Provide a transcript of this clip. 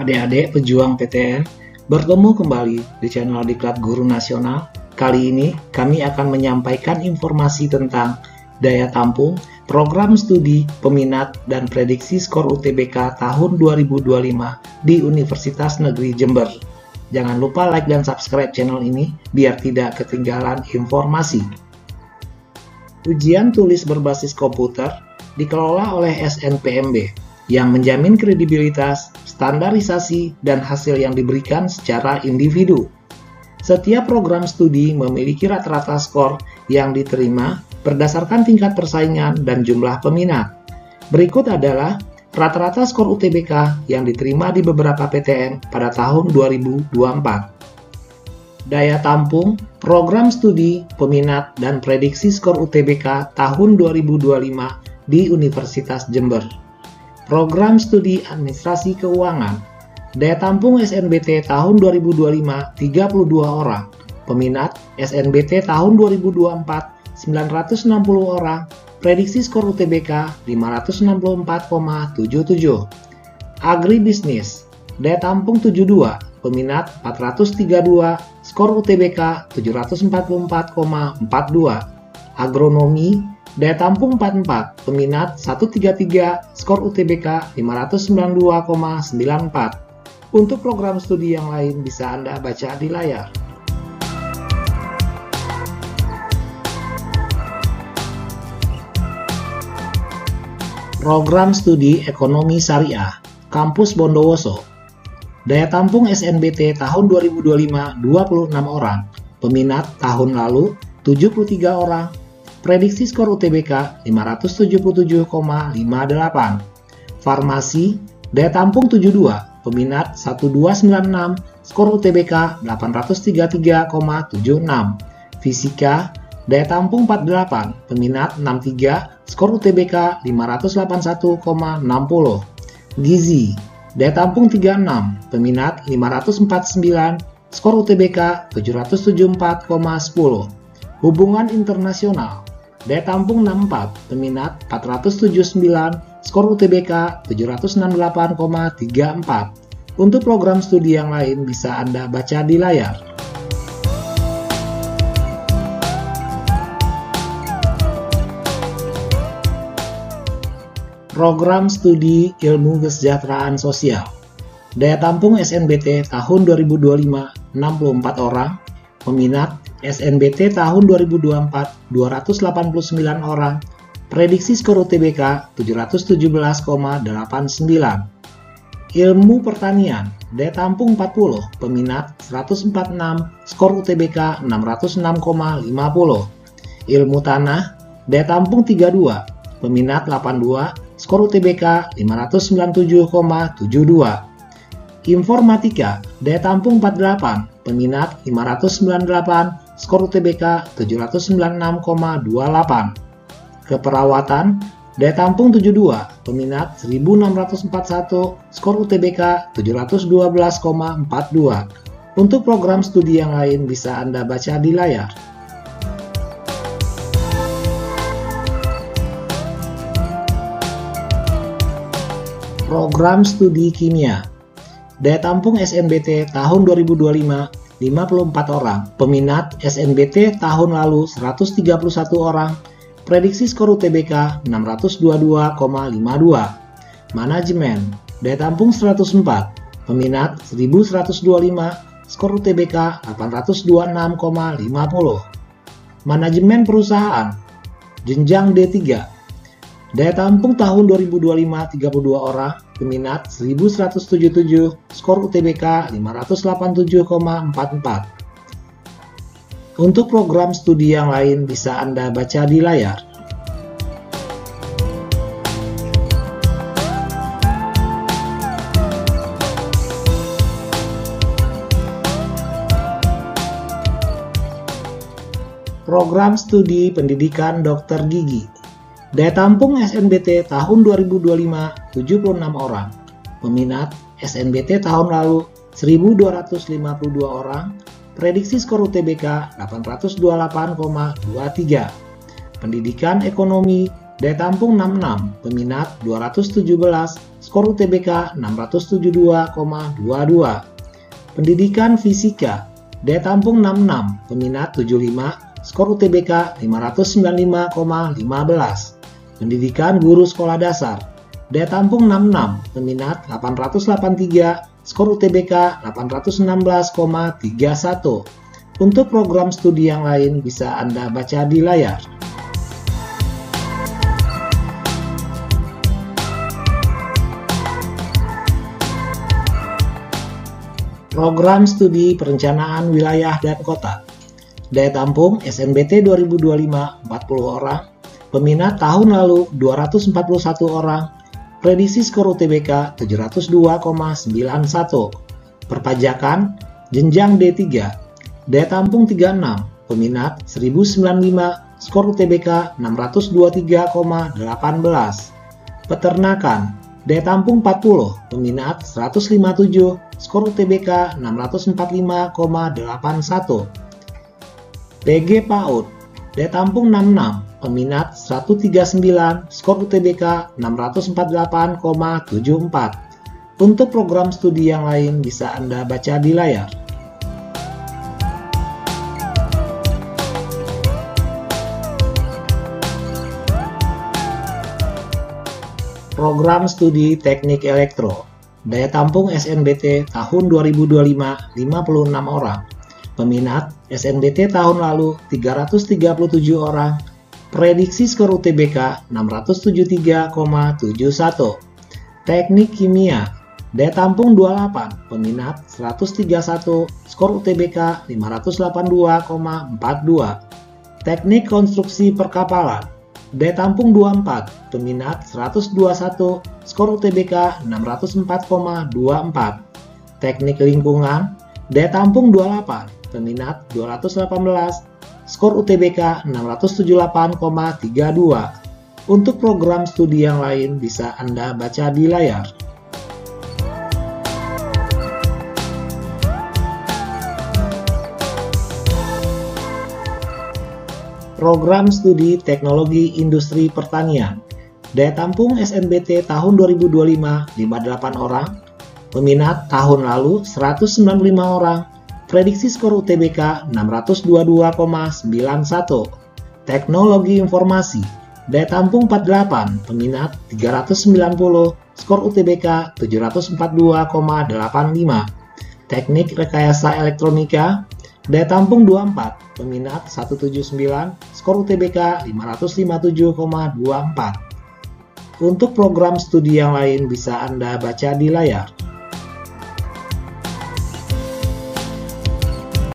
Adik-adik pejuang PTN, bertemu kembali di channel Diklat Guru Nasional. Kali ini kami akan menyampaikan informasi tentang daya tampung, program studi, peminat, dan prediksi skor UTBK tahun 2025 di Universitas Negeri Jember. Jangan lupa like dan subscribe channel ini biar tidak ketinggalan informasi. Ujian tulis berbasis komputer dikelola oleh SNPMB yang menjamin kredibilitas, standarisasi, dan hasil yang diberikan secara individu. Setiap program studi memiliki rata-rata skor yang diterima berdasarkan tingkat persaingan dan jumlah peminat. Berikut adalah rata-rata skor UTBK yang diterima di beberapa PTN pada tahun 2024. Daya tampung, program studi, peminat, dan prediksi skor UTBK tahun 2025 di Universitas Jember. Program studi administrasi keuangan, daya tampung SNBT tahun 2025 32 orang, peminat SNBT tahun 2024 960 orang, prediksi skor UTBK 564,77. Agribisnis, daya tampung 72, peminat 432, skor UTBK 744,42. Agronomi, daya tampung 44, peminat 133, skor UTBK 592,94. Untuk program studi yang lain bisa Anda baca di layar. Program studi Ekonomi Syariah, Kampus Bondowoso. Daya tampung SNBT tahun 2025 26 orang, peminat tahun lalu 73 orang. Prediksi skor UTBK 577,58. Farmasi, daya tampung 72, peminat 1296, skor UTBK 833,76. Fisika, daya tampung 48, peminat 63, skor UTBK 581,60. Gizi, daya tampung 36, peminat 549, skor UTBK 774,10. Hubungan internasional, daya tampung 64, peminat 479, skor UTBK 768,34. Untuk program studi yang lain bisa Anda baca di layar. Program studi Ilmu Kesejahteraan Sosial. Daya tampung SNBT tahun 2025 64 orang, peminat SNBT tahun 2024 289 orang, prediksi skor UTBK 717,89. Ilmu Pertanian, daya tampung 40, peminat 146, skor UTBK 606,50. Ilmu Tanah, daya tampung 32, peminat 82, skor UTBK 597,72. Informatika, daya tampung 48, peminat 598, skor UTBK 796,28. Keperawatan, daya tampung 72, peminat 1641, skor UTBK 712,42. Untuk program studi yang lain bisa Anda baca di layar. Program studi kimia. Daya tampung SNBT tahun 2025 54 orang, peminat SNBT tahun lalu 131 orang, prediksi skor UTBK 622,52. Manajemen, daya tampung 104, peminat 1125, skor UTBK 826,50. Manajemen perusahaan, jenjang D3, daya tampung tahun 2025 32 orang, peminat 1177, skor UTBK 587,44. Untuk program studi yang lain bisa Anda baca di layar. Program studi pendidikan dokter gigi. Daya tampung SNBT tahun 2025 76 orang, peminat SNBT tahun lalu 1252 orang, prediksi skor UTBK 828,23. Pendidikan ekonomi, daya tampung 66, peminat 217, skor UTBK 672,22. Pendidikan Fisika, daya tampung 66, peminat 75, skor UTBK 595,15. Pendidikan Guru Sekolah Dasar, daya tampung 66, peminat 883, skor UTBK 816,31. Untuk program studi yang lain bisa Anda baca di layar. Program Studi Perencanaan Wilayah dan Kota, daya tampung SNBT 2025 40 orang, peminat tahun lalu 241 orang, prediksi skor UTBK 702,91. Perpajakan jenjang D3, daya tampung 36, peminat 1095, skor UTBK 623,18. Peternakan, daya tampung 40, peminat 157, skor UTBK 645,81. PG PAUD, daya tampung 66, peminat 139, skor UTBK 648,74. Untuk program studi yang lain bisa Anda baca di layar. Program Studi Teknik Elektro, daya tampung SNBT tahun 2025 56 orang, peminat SNBT tahun lalu 337 orang, prediksi skor UTBK 673,71. Teknik Kimia, daya tampung 28, peminat 131, skor UTBK 582,42. Teknik Konstruksi Perkapalan, daya tampung 24, peminat 121, skor UTBK 604,24. Teknik Lingkungan, daya tampung 28, peminat 218, skor UTBK 678,32. Untuk program studi yang lain bisa Anda baca di layar. Program Studi Teknologi Industri Pertanian, daya tampung SNBT tahun 2025 58 orang, peminat tahun lalu 195 orang, prediksi skor UTBK 622,91. Teknologi Informasi, daya tampung 48, peminat 390, skor UTBK 742,85. Teknik Rekayasa Elektronika, daya tampung 24, peminat 179, skor UTBK 557,24. Untuk program studi yang lain bisa Anda baca di layar.